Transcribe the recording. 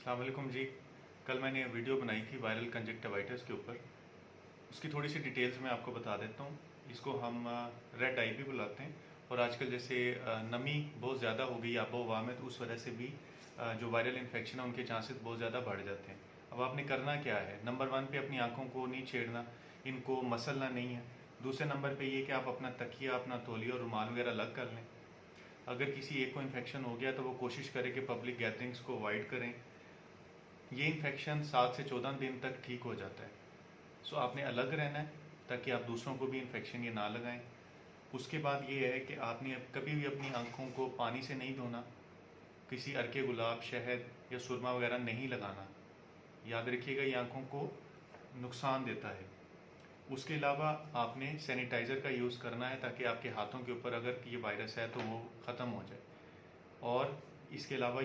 अस्सलाम वालेकुम जी। कल मैंने वीडियो बनाई थी वायरल कंजक्टिवाइटिस के ऊपर। उसकी थोड़ी सी डिटेल्स मैं आपको बता देता हूँ। इसको हम रेड आई भी बुलाते हैं, और आजकल जैसे नमी बहुत ज़्यादा हो गई आबो हवा में, तो उस वजह से भी जो वायरल इन्फेक्शन है उनके चांसेस बहुत ज़्यादा बढ़ जाते हैं। अब आपने करना क्या है, नंबर 1 पे अपनी आंखों को नहीं छेड़ना, इनको मसलना नहीं है। दूसरे नंबर पे ये कि आप अपना तकिया, अपना तौलिया और रुमाल वगैरह अलग कर लें। अगर किसी एक को इन्फेक्शन हो गया तो वो कोशिश करें कि पब्लिक गैदरिंग्स को अवॉइड करें। ये इन्फेक्शन 7 से 14 दिन तक ठीक हो जाता है। सो आपने अलग रहना है ताकि आप दूसरों को भी इन्फेक्शन ये ना लगाएं। उसके बाद ये है कि आपने कभी भी अपनी आंखों को पानी से नहीं धोना, किसी अर्के गुलाब, शहद या सुरमा वगैरह नहीं लगाना। याद रखिएगा, ये आंखों को नुकसान देता है। उसके अलावा आपने सैनिटाइज़र का यूज़ करना है ताकि आपके हाथों के ऊपर अगर ये वायरस है तो वो ख़त्म हो जाए। और इसके अलावा